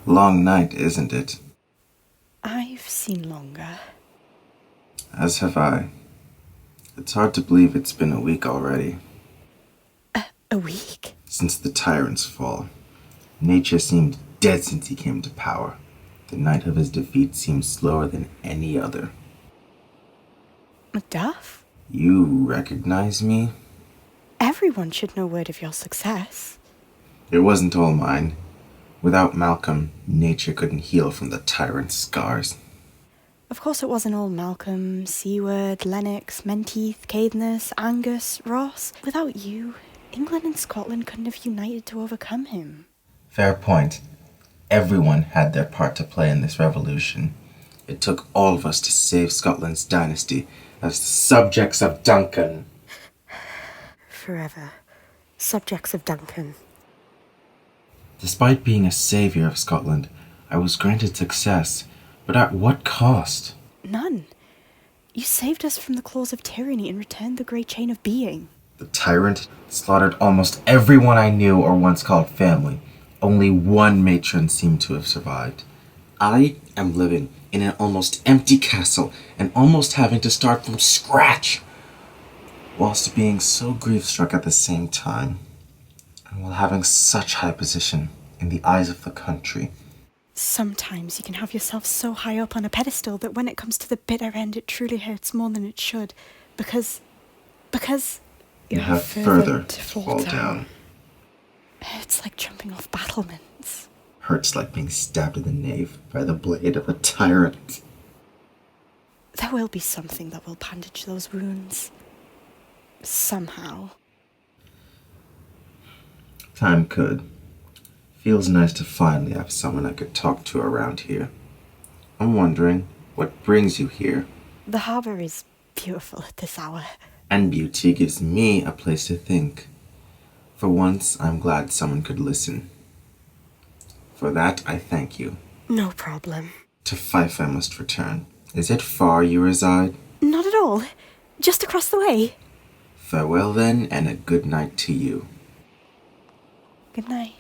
Long night, isn't it? I've seen longer. As have I. It's hard to believe it's been a week already. A week? Since the tyrant's fall. Nature seemed dead since he came to power. The night of his defeat seemed slower than any other. Macduff? You recognize me? Everyone should know word of your success. It wasn't all mine. Without Malcolm, nature couldn't heal from the tyrant's scars. Of course it wasn't all Malcolm, Seward, Lennox, Menteith, Caithness, Angus, Ross. Without you, England and Scotland couldn't have united to overcome him. Fair point. Everyone had their part to play in this revolution. It took all of us to save Scotland's dynasty as the subjects of Duncan. Forever. Subjects of Duncan. Despite being a savior of Scotland, I was granted success, but at what cost? None. You saved us from the claws of tyranny and returned the great chain of being. The tyrant slaughtered almost everyone I knew or once called family. Only one matron seemed to have survived. I am living in an almost empty castle and almost having to start from scratch, whilst being so grief-struck at the same time, and while having such high position in the eyes of the country. Sometimes you can have yourself so high up on a pedestal that when it comes to the bitter end it truly hurts more than it should, because you have further to fall down. Hurts like jumping off battlements. Hurts like being stabbed in the nape by the blade of a tyrant. There will be something that will bandage those wounds. Somehow. Time could. Feels nice to finally have someone I could talk to around here. I'm wondering, what brings you here? The harbour is beautiful at this hour. And beauty gives me a place to think. For once, I'm glad someone could listen. For that, I thank you. No problem. To Fife I must return. Is it far you reside? Not at all. Just across the way. Farewell then, and a good night to you. Good night.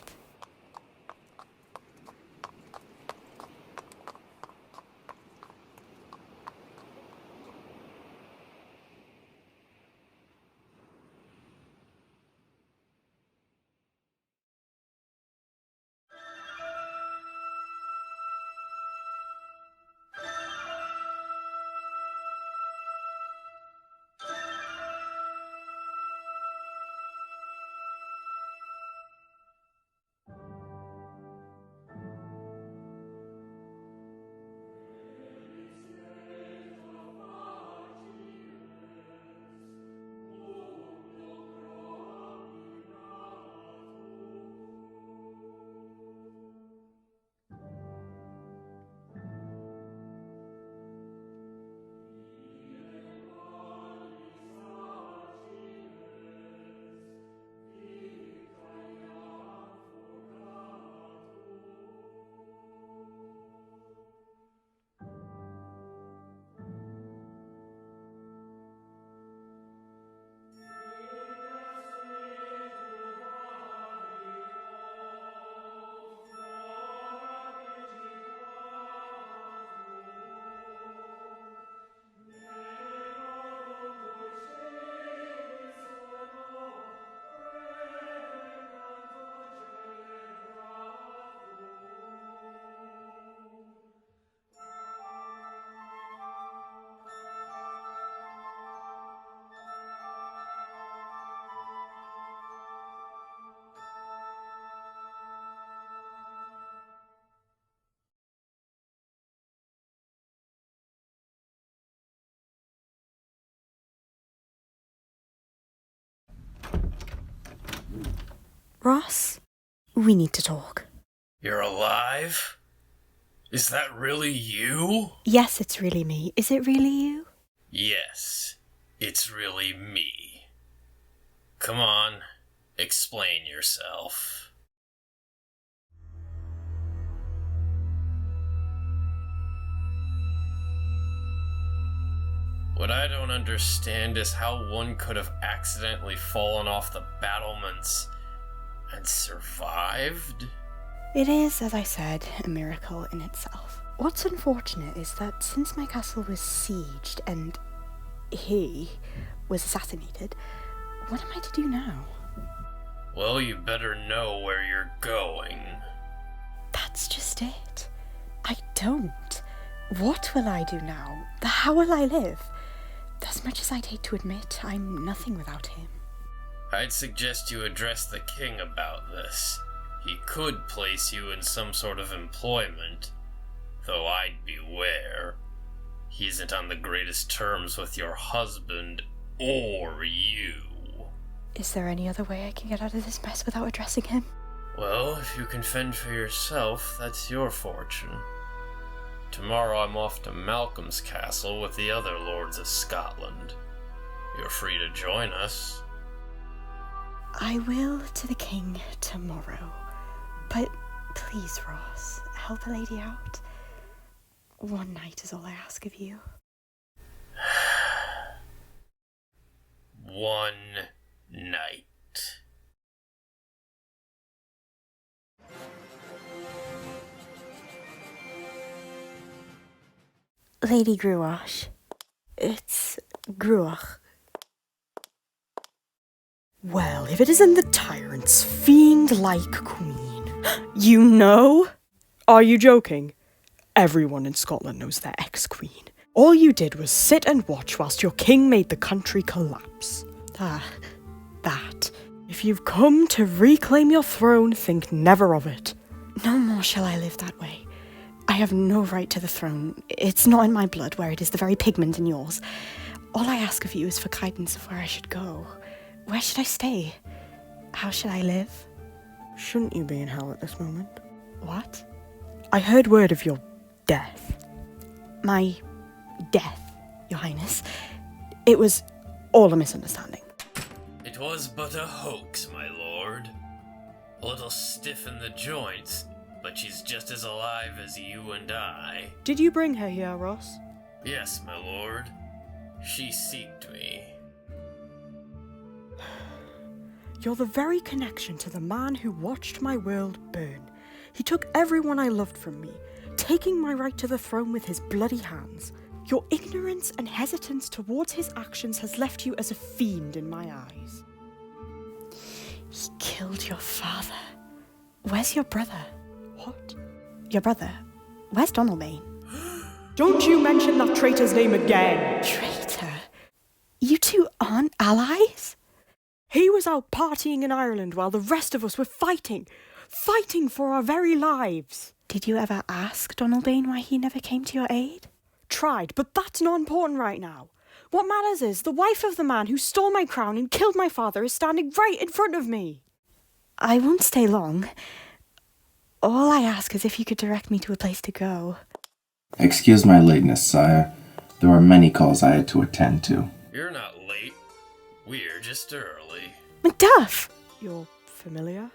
Ross, we need to talk. You're alive? Is that really you? Yes, it's really me. Is it really you? Yes, it's really me. Come on, explain yourself. What I don't understand is how one could have accidentally fallen off the battlements and survived? It is, as I said, a miracle in itself. What's unfortunate is that since my castle was sieged and he was assassinated, what am I to do now? Well, you better know where you're going. That's just it. I don't. What will I do now? How will I live? As much as I'd hate to admit, I'm nothing without him. I'd suggest you address the king about this. He could place you in some sort of employment, though I'd beware. He isn't on the greatest terms with your husband or you. Is there any other way I can get out of this mess without addressing him? Well, if you can fend for yourself, that's your fortune. Tomorrow I'm off to Malcolm's castle with the other lords of Scotland. You're free to join us. I will to the king tomorrow. But please, Ross, help a lady out. One night is all I ask of you. One night. Lady Gruach. It's Gruach. Well, if it isn't the tyrant's fiend-like queen. You know? Are you joking? Everyone in Scotland knows their ex-queen. All you did was sit and watch whilst your king made the country collapse. That. If you've come to reclaim your throne, think never of it. No more shall I live that way. I have no right to the throne. It's not in my blood, where it is the very pigment in yours. All I ask of you is for guidance of where I should go. Where should I stay? How should I live? Shouldn't you be in hell at this moment? What? I heard word of your death. My death, Your Highness. It was all a misunderstanding. It was but a hoax, my lord. A little stiff in the joints, but she's just as alive as you and I. Did you bring her here, Ross? Yes, my lord. She seeked me. You're the very connection to the man who watched my world burn. He took everyone I loved from me, taking my right to the throne with his bloody hands. Your ignorance and hesitance towards his actions has left you as a fiend in my eyes. He killed your father. Where's your brother? What? Your brother? Where's Donalbain? Don't you mention that traitor's name again! Traitor? You two aren't allies? He was out partying in Ireland while the rest of us were fighting for our very lives. Did you ever ask Donalbain why he never came to your aid? Tried, but that's not important right now. What matters is the wife of the man who stole my crown and killed my father is standing right in front of me. I won't stay long. All I ask is if you could direct me to a place to go. Excuse my lateness, sire. There were many calls I had to attend to. You're not late. We're just early. Macduff! You're familiar?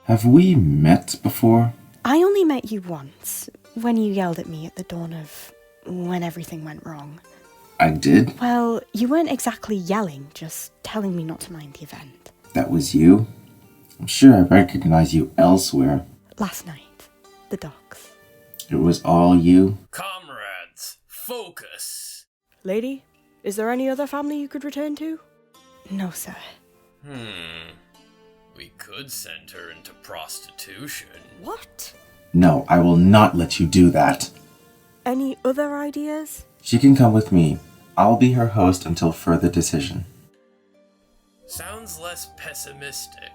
Have we met before? I only met you once, when you yelled at me at the dawn of when everything went wrong. I did? Well, you weren't exactly yelling, just telling me not to mind the event. That was you? I'm sure I recognize you elsewhere. Last night, the docks. It was all you? Comrades, focus! Lady, is there any other family you could return to? No, sir. We could send her into prostitution. What? No, I will not let you do that. Any other ideas? She can come with me. I'll be her host until further decision. Sounds less pessimistic.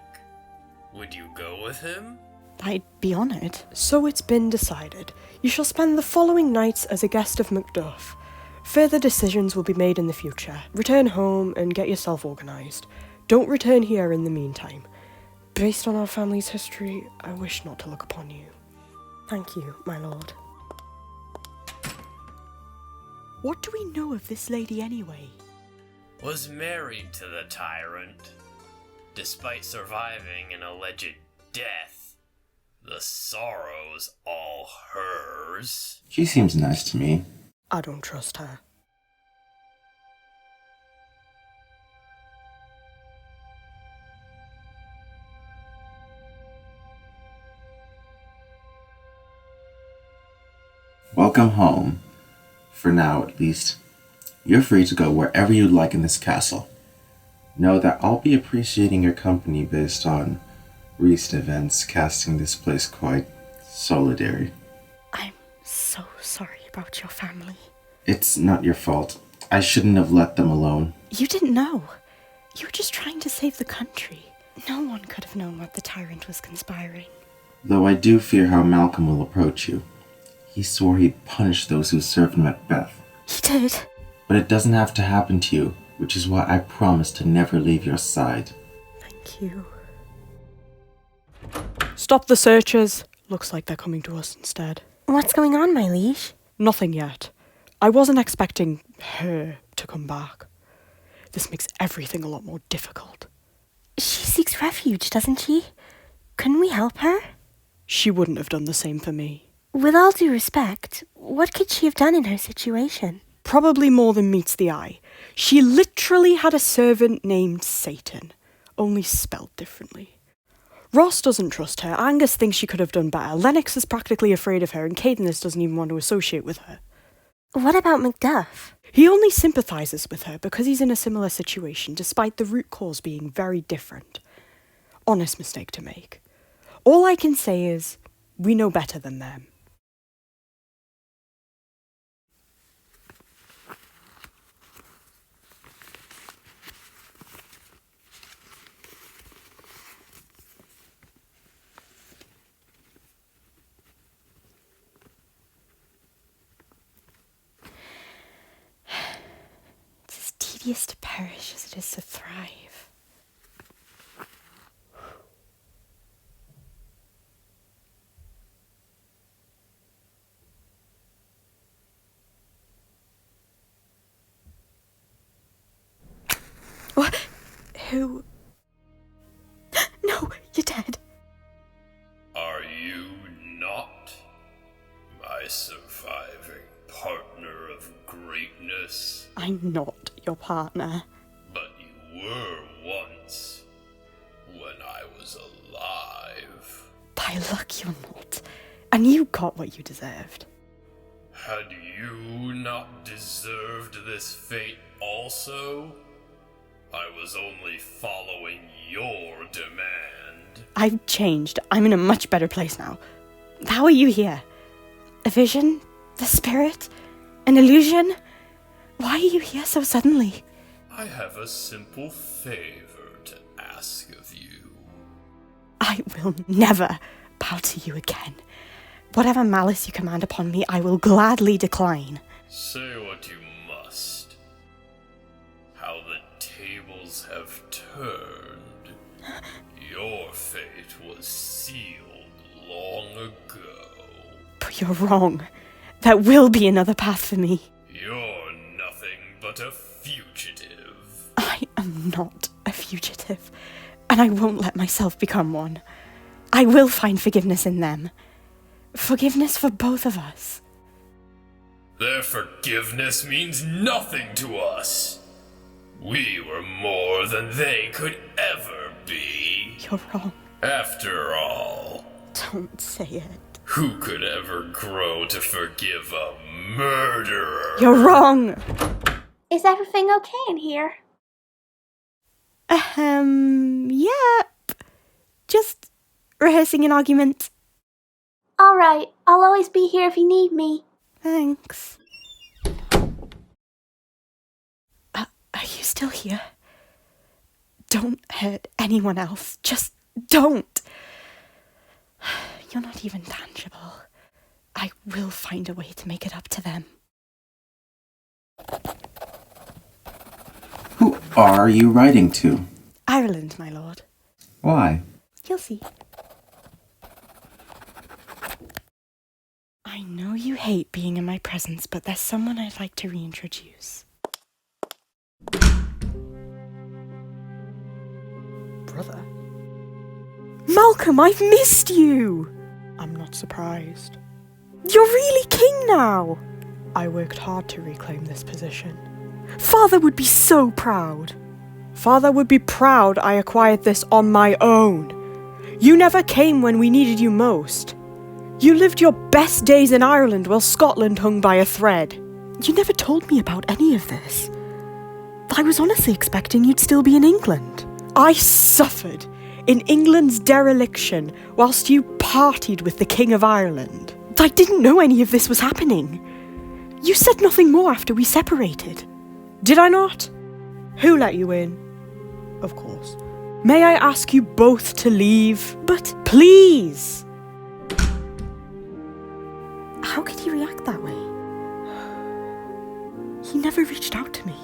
Would you go with him? I'd be honoured. So it's been decided. You shall spend the following nights as a guest of Macduff. Further decisions will be made in the future. Return home and get yourself organised. Don't return here in the meantime. Based on our family's history, I wish not to look upon you. Thank you, my lord. What do we know of this lady anyway? Was married to the tyrant. Despite surviving an alleged death, the sorrow's all hers. She seems nice to me. I don't trust her. Welcome home. For now, at least. You're free to go wherever you'd like in this castle. Know that I'll be appreciating your company based on recent events, casting this place quite solitary. I'm so sorry about your family. It's not your fault. I shouldn't have let them alone. You didn't know. You were just trying to save the country. No one could have known what the tyrant was conspiring. Though I do fear how Malcolm will approach you. He swore he'd punish those who served Macbeth. He did. But it doesn't have to happen to you, which is why I promise to never leave your side. Thank you. Stop the searchers. Looks like they're coming to us instead. What's going on, my liege? Nothing yet. I wasn't expecting her to come back. This makes everything a lot more difficult. She seeks refuge, doesn't she? Couldn't we help her? She wouldn't have done the same for me. With all due respect, what could she have done in her situation? Probably more than meets the eye. She literally had a servant named Satan, only spelled differently. Ross doesn't trust her, Angus thinks she could have done better, Lennox is practically afraid of her, and Caithness doesn't even want to associate with her. What about Macduff? He only sympathises with her because he's in a similar situation, despite the root cause being very different. Honest mistake to make. All I can say is, we know better than them. It's as tedious to perish as it is to thrive. What? Who? No, you're dead. Are you not my surviving partner of greatness? I'm not your partner. But you were once, when I was alive. By luck you're not. And you got what you deserved. Had you not deserved this fate also? I was only following your demand. I've changed. I'm in a much better place now. How are you here? A vision? The spirit? An illusion? Why are you here so suddenly? I have a simple favor to ask of you. I will never bow to you again. Whatever malice you command upon me, I will gladly decline. Say what you must. How the tables have turned. Your fate was sealed long ago. But you're wrong. There will be another path for me. You're nothing but a fugitive. I am not a fugitive, and I won't let myself become one. I will find forgiveness in them. Forgiveness for both of us. Their forgiveness means nothing to us. We were more than they could ever be. You're wrong. After all, Don't say it. who could ever grow to forgive a murderer? You're wrong! Is everything okay in here? Yep. Just rehearsing an argument. Alright, I'll always be here if you need me. Thanks. Are you still here? Don't hurt anyone else. Just don't. You're not even tangible. I will find a way to make it up to them. Who are you writing to? Ireland, my lord. Why? You'll see. I know you hate being in my presence, but there's someone I'd like to reintroduce. Brother? Malcolm, I've missed you! I'm not surprised. You're really king now! I worked hard to reclaim this position. Father would be so proud. Father would be proud I acquired this on my own. You never came when we needed you most. You lived your best days in Ireland while Scotland hung by a thread. You never told me about any of this. I was honestly expecting you'd still be in England. I suffered in England's dereliction whilst you partied with the King of Ireland. I didn't know any of this was happening. You said nothing more after we separated. Did I not? Who let you in? Of course. May I ask you both to leave? But please! How could he react that way? He never reached out to me.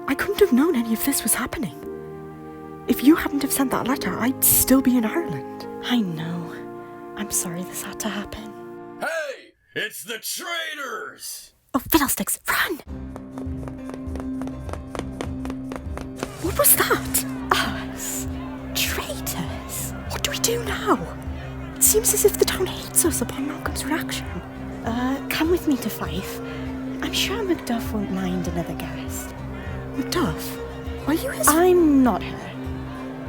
I couldn't have known any of this was happening. If you hadn't have sent that letter, I'd still be in Ireland. I know. I'm sorry this had to happen. Hey! It's the traitors! Oh, fiddlesticks, run! What was that? Us. Traitors. What do we do now? It seems as if the town hates us upon Malcolm's reaction. Come with me to Fife. I'm sure Macduff won't mind another guest. Macduff? Are you his... I'm not her.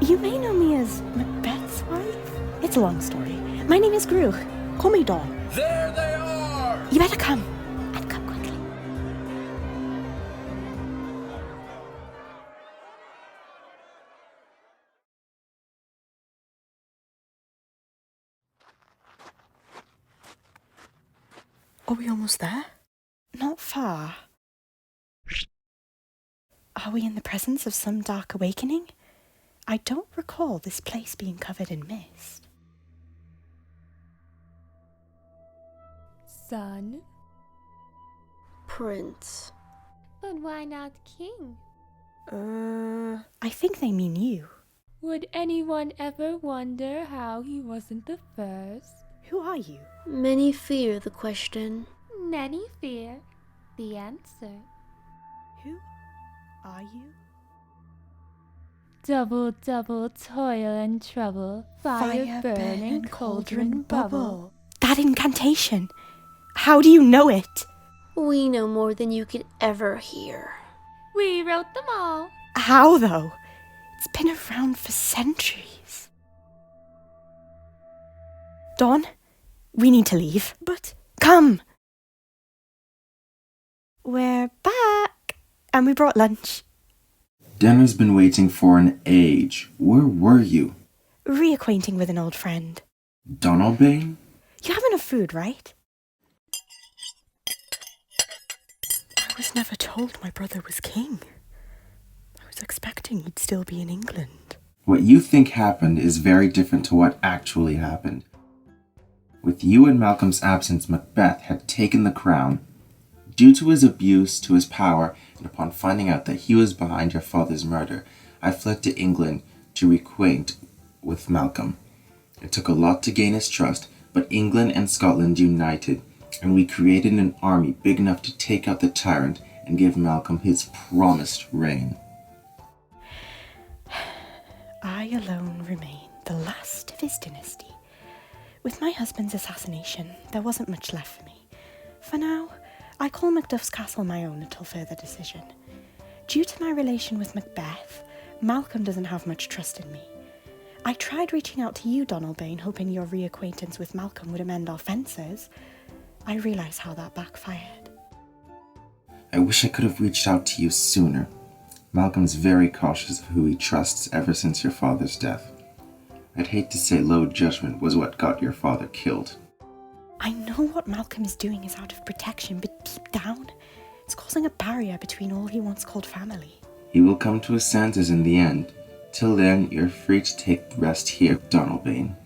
You may know me as Macbeth's wife. It's a long story. My name is Gru. Call me Dawn. There they are! You better come. And come quickly. Are we almost there? Not far. Are we in the presence of some dark awakening? I don't recall this place being covered in mist. Son? Prince. But why not king? I think they mean you. Would anyone ever wonder how he wasn't the first? Who are you? Many fear the question. Many fear the answer. Who are you? Double, double toil and trouble, fire burn and cauldron bubble. That incantation. How do you know it? We know more than you could ever hear. We wrote them all. How, though? It's been around for centuries. Dawn, we need to leave. But... Come! We're back. And we brought lunch. Dinner's been waiting for an age. Where were you? Reacquainting with an old friend. Donalbain? You have enough food, right? I was never told my brother was king. I was expecting he'd still be in England. What you think happened is very different to what actually happened. With you and Malcolm's absence, Macbeth had taken the crown. Due to his abuse to his power, and upon finding out that he was behind your father's murder, I fled to England to reacquaint with Malcolm. It took a lot to gain his trust, but England and Scotland united, and we created an army big enough to take out the tyrant and give Malcolm his promised reign. I alone remain the last of his dynasty. With my husband's assassination, there wasn't much left for me. For now, I call Macduff's castle my own until further decision. Due to my relation with Macbeth, Malcolm doesn't have much trust in me. I tried reaching out to you, Donalbain, hoping your reacquaintance with Malcolm would amend our fences. I realise how that backfired. I wish I could have reached out to you sooner. Malcolm's very cautious of who he trusts ever since your father's death. I'd hate to say low judgment was what got your father killed. I know what Malcolm is doing is out of protection, but deep down, it's causing a barrier between all he once called family. He will come to his senses in the end. Till then, you're free to take rest here, Donalbain.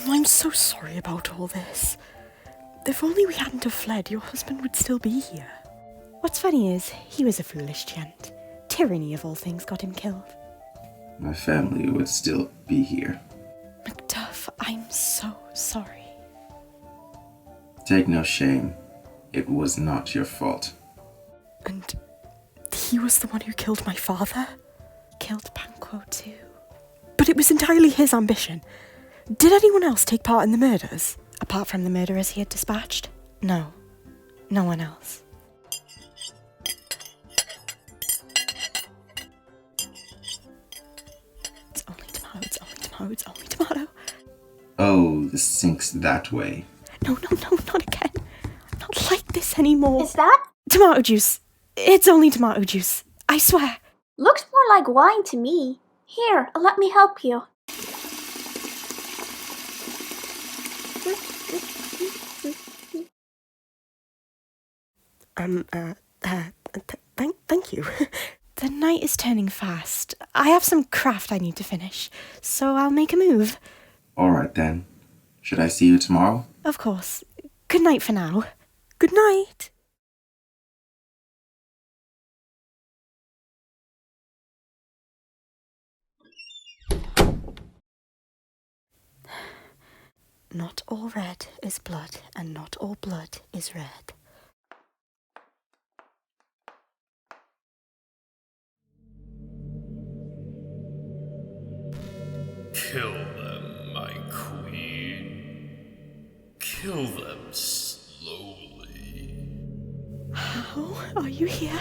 I'm so sorry about all this. If only we hadn't have fled, your husband would still be here. What's funny is, he was a foolish gent. Tyranny of all things got him killed. My family would still be here. Macduff, I'm so sorry. Take no shame. It was not your fault. And he was the one who killed my father? Killed Banquo too. But it was entirely his ambition. Did anyone else take part in the murders? Apart from the murderers he had dispatched? No. No one else. It's only No, it's only tomato. Oh, the sink's that way. No, not again. Not like this anymore. Is that? Tomato juice. It's only tomato juice. I swear. Looks more like wine to me. Here, let me help you. Thank you. The night is turning fast. I have some craft I need to finish, so I'll make a move. Alright then. Should I see you tomorrow? Of course. Good night for now. Good night. Not all red is blood, and not all blood is red. Kill them, my queen. Kill them slowly. How are you here?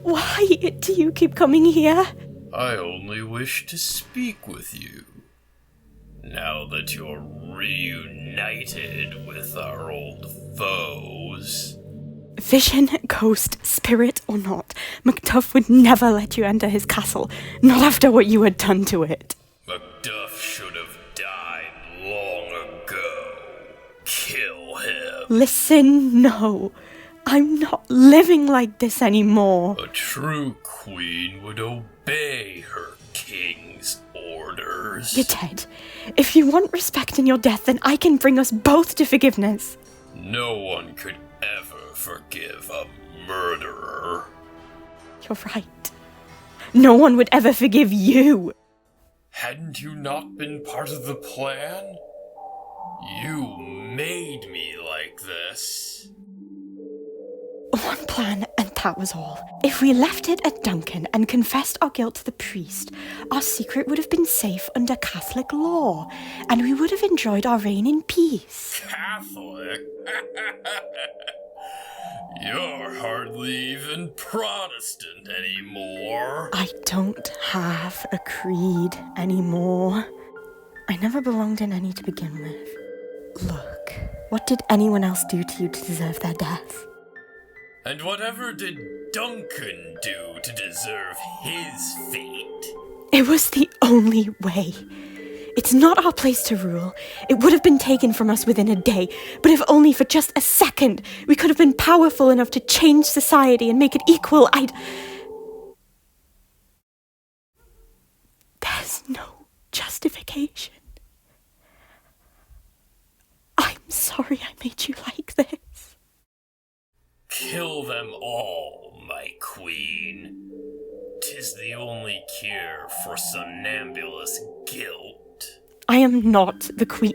Why do you keep coming here? I only wish to speak with you. Now that you're reunited with our old foes. Vision, ghost, spirit or not, Macduff would never let you enter his castle, not after what you had done to it. Macduff should have died long ago. Kill him. Listen, no. I'm not living like this anymore. A true queen would obey her king's orders. You're dead. If you want respect in your death, then I can bring us both to forgiveness. No one could ever forgive a murderer. You're right. No one would ever forgive you. Hadn't you not been part of the plan? You made me like this. One plan, and that was all. If we left it at Duncan and confessed our guilt to the priest, our secret would have been safe under Catholic law, and we would have enjoyed our reign in peace. Catholic? You're hardly even Protestant anymore. I don't have a creed anymore. I never belonged in any to begin with. Look, what did anyone else do to you to deserve their death? And whatever did Duncan do to deserve his fate? It was the only way. It's not our place to rule. It would have been taken from us within a day, but if only for just a second, we could have been powerful enough to change society and make it equal. There's no justification. I'm sorry I made you like this. Kill them all, my queen. 'Tis the only cure for somnambulous guilt. I am not the queen.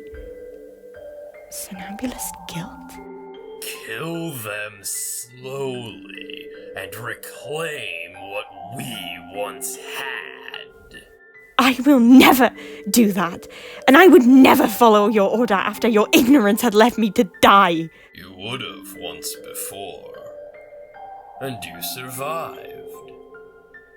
Somnambulous guilt? Kill them slowly and reclaim what we once had. I will never do that, and I would never follow your order after your ignorance had left me to die. You would have once before, and you survived.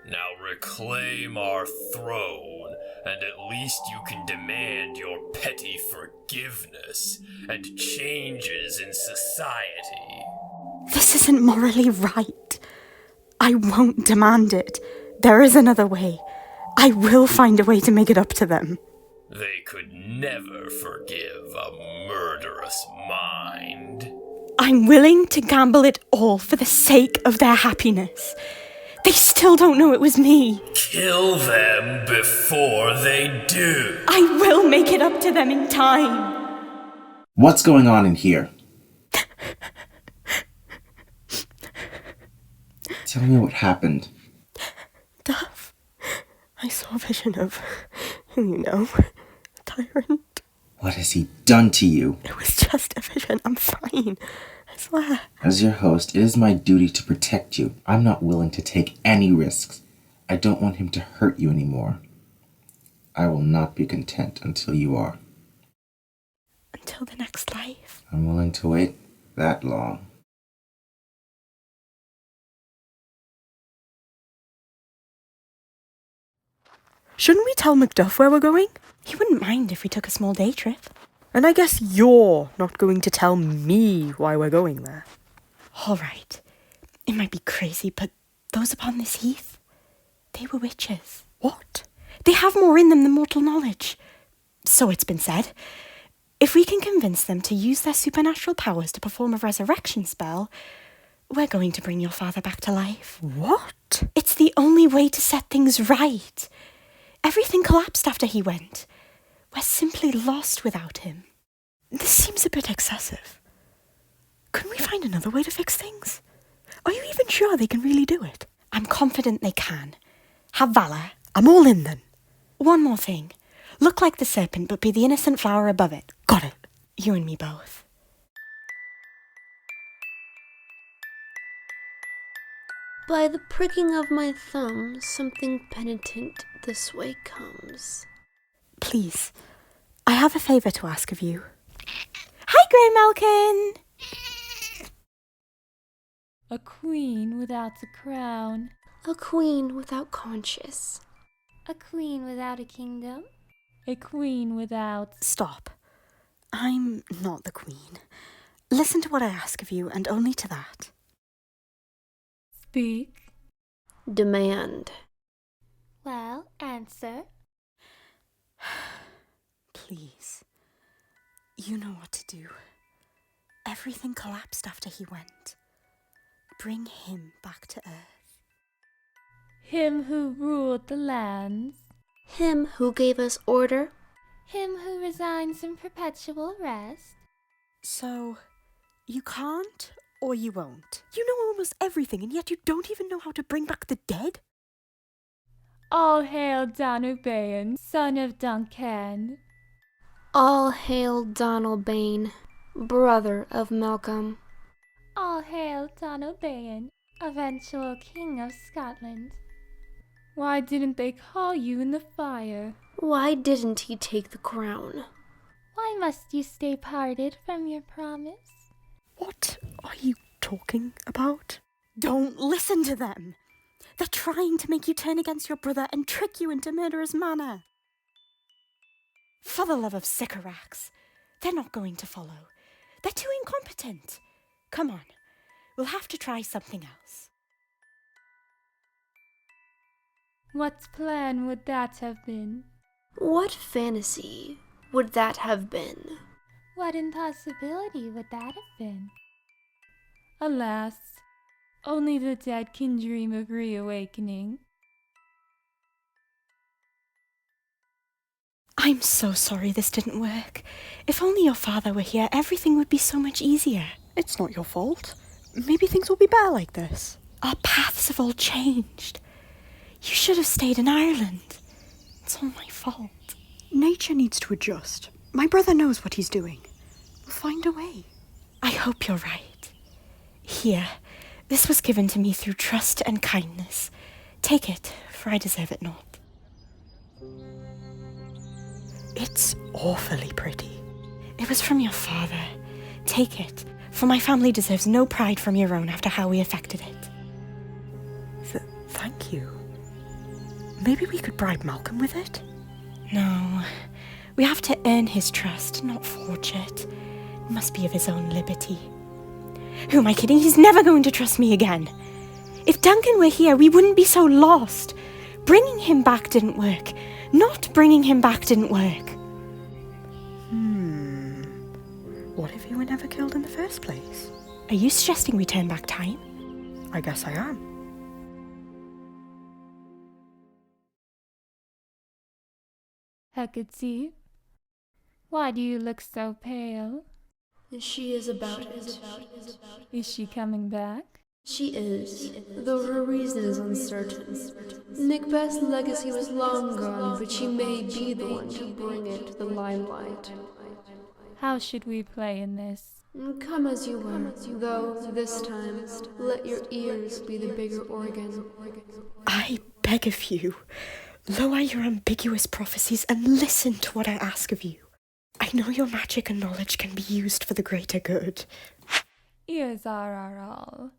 Now reclaim our throne, and at least you can demand your petty forgiveness and changes in society. This isn't morally right. I won't demand it. There is another way. I will find a way to make it up to them. They could never forgive a murderous mind. I'm willing to gamble it all for the sake of their happiness. They still don't know it was me. Kill them before they do. I will make it up to them in time. What's going on in here? Tell me what happened. Duff, I saw a vision of, you know, tyrant. What has he done to you? It was just a vision. I'm fine. I swear. As your host, it is my duty to protect you. I'm not willing to take any risks. I don't want him to hurt you anymore. I will not be content until you are. Until the next life. I'm willing to wait that long. Shouldn't we tell Macduff where we're going? He wouldn't mind if we took a small day trip. And I guess you're not going to tell me why we're going there. All right. It might be crazy, but those upon this heath, they were witches. What? They have more in them than mortal knowledge. So it's been said. If we can convince them to use their supernatural powers to perform a resurrection spell, we're going to bring your father back to life. What? It's the only way to set things right. Everything collapsed after he went. We're simply lost without him. This seems a bit excessive. Couldn't we find another way to fix things? Are you even sure they can really do it? I'm confident they can. Have valor. I'm all in then. One more thing. Look like the serpent, but be the innocent flower above it. Got it. You and me both. By the pricking of my thumb, something penitent this way comes. Please, I have a favour to ask of you. Hi, Grey Malkin! A queen without a crown. A queen without conscience. A queen without a kingdom. A queen without... Stop. I'm not the queen. Listen to what I ask of you, and only to that. Speak. Demand. Well, answer. Please. You know what to do. Everything collapsed after he went. Bring him back to Earth. Him who ruled the lands. Him who gave us order. Him who resigns in perpetual rest. So, you can't or you won't? You know almost everything, and yet you don't even know how to bring back the dead? All hail Danubaean, son of Duncan. All hail Donald Bane, brother of Malcolm. All hail Danubaean, eventual king of Scotland. Why didn't they call you in the fire? Why didn't he take the crown? Why must you stay parted from your promise? What are you talking about? Don't listen to them. They're trying to make you turn against your brother and trick you into murderous manner. For the love of Sycorax, they're not going to follow. They're too incompetent. Come on, we'll have to try something else. What plan would that have been? What fantasy would that have been? What impossibility would that have been? Alas, only the dead can dream of reawakening. I'm so sorry this didn't work. If only your father were here, everything would be so much easier. It's not your fault. Maybe things will be better like this. Our paths have all changed. You should have stayed in Ireland. It's all my fault. Nature needs to adjust. My brother knows what he's doing. We'll find a way. I hope you're right. Here, this was given to me through trust and kindness. Take it, for I deserve it not. It's awfully pretty. It was from your father. Take it, for my family deserves no pride from your own after how we affected it. Thank you. Maybe we could bribe Malcolm with it? No, we have to earn his trust, not forge it. It must be of his own liberty. Who am I kidding? He's never going to trust me again. If Duncan were here, we wouldn't be so lost. Bringing him back didn't work. Not bringing him back didn't work. What if he were never killed in the first place? Are you suggesting we turn back time? I guess I am. Hecate, why do you look so pale? She is about it. Is she coming back? She is, though her reason is uncertain. Macbeth's legacy was long gone, but she may be the one to bring it to the limelight. How should we play in this? Come as you are, though this time let your ears be the bigger organ. I beg of you, lower your ambiguous prophecies and listen to what I ask of you. I know your magic and knowledge can be used for the greater good. Ears are our all.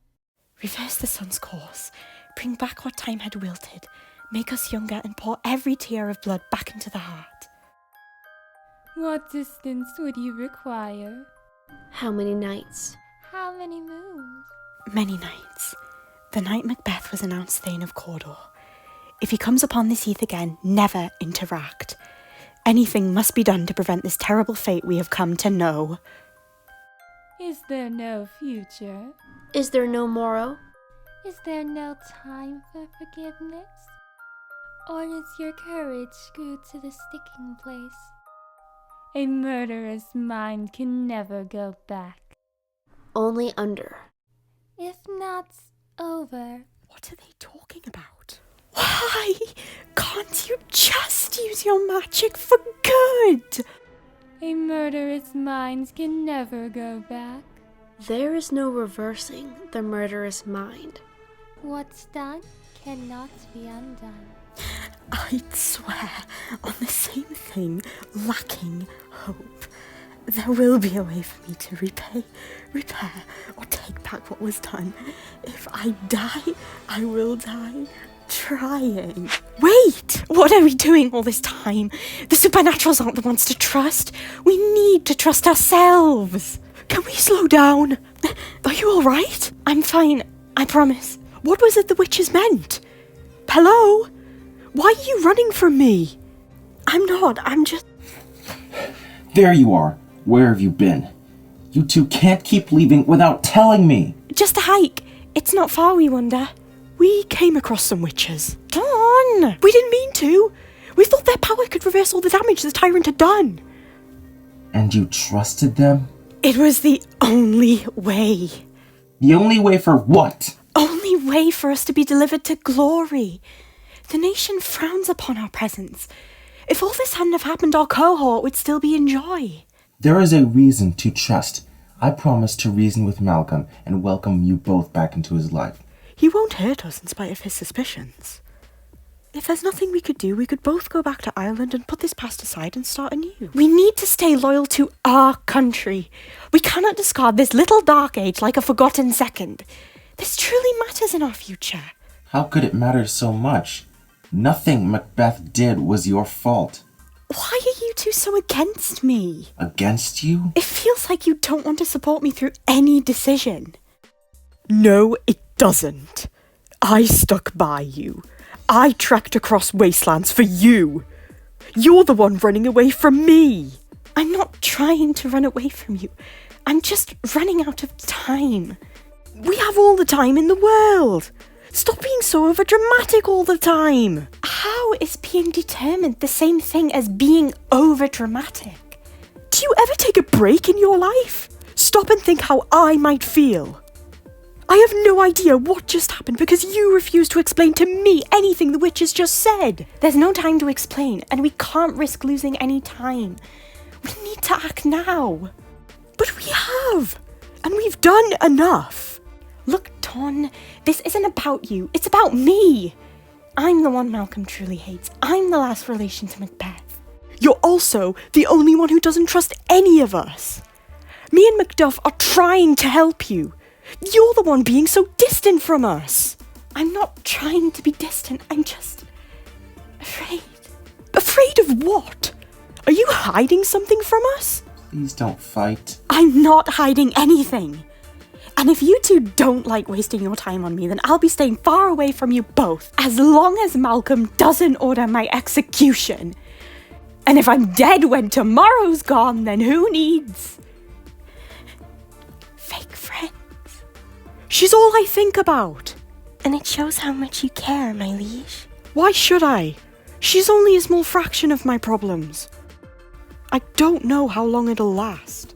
Reverse the sun's course, bring back what time had wilted, make us younger and pour every tear of blood back into the heart. What distance would you require? How many nights? How many moons? Many nights. The night Macbeth was announced Thane of Cawdor. If he comes upon this heath again, never interact. Anything must be done to prevent this terrible fate we have come to know. Is there no future? Is there no morrow? Is there no time for forgiveness? Or is your courage screwed to the sticking place? A murderous mind can never go back. Only under. If not over. What are they talking about? Why can't you just use your magic for good? A murderous mind can never go back. There is no reversing the murderous mind. What's done cannot be undone. I'd swear on the same thing, lacking hope. There will be a way for me to repair, or take back what was done. If I die, I will die trying. Wait! What are we doing all this time? The supernaturals aren't the ones to trust. We need to trust ourselves. Can we slow down? Are you alright? I'm fine, I promise. What was it the witches meant? Hello? Why are you running from me? I'm not, I'm just... There you are. Where have you been? You two can't keep leaving without telling me. Just a hike. It's not far, we wonder. We came across some witches. Dawn! We didn't mean to. We thought their power could reverse all the damage the tyrant had done. And you trusted them? It was the only way. The only way for what? Only way for us to be delivered to glory. The nation frowns upon our presence. If all this hadn't have happened, our cohort would still be in joy. There is a reason to trust. I promise to reason with Malcolm and welcome you both back into his life. He won't hurt us in spite of his suspicions. If there's nothing we could do, we could both go back to Ireland and put this past aside and start anew. We need to stay loyal to our country. We cannot discard this little dark age like a forgotten second. This truly matters in our future. How could it matter so much? Nothing Macbeth did was your fault. Why are you two so against me? Against you? It feels like you don't want to support me through any decision. No, it doesn't. I stuck by you. I trekked across wastelands for you. You're the one running away from me. I'm not trying to run away from you. I'm just running out of time. We have all the time in the world. Stop being so overdramatic all the time. How is being determined the same thing as being overdramatic? Do you ever take a break in your life? Stop and think how I might feel. I have no idea what just happened because you refused to explain to me anything the witches just said. There's no time to explain, and we can't risk losing any time. We need to act now. But we have, and we've done enough. Look, Ton, this isn't about you. It's about me. I'm the one Malcolm truly hates. I'm the last relation to Macbeth. You're also the only one who doesn't trust any of us. Me and Macduff are trying to help you. You're the one being so distant from us. I'm not trying to be distant. I'm just afraid. Afraid of what? Are you hiding something from us? Please don't fight. I'm not hiding anything. And if you two don't like wasting your time on me, then I'll be staying far away from you both, as long as Malcolm doesn't order my execution. And if I'm dead when tomorrow's gone, then who needs fake friends? She's all I think about. And it shows how much you care, my liege. Why should I? She's only a small fraction of my problems. I don't know how long it'll last.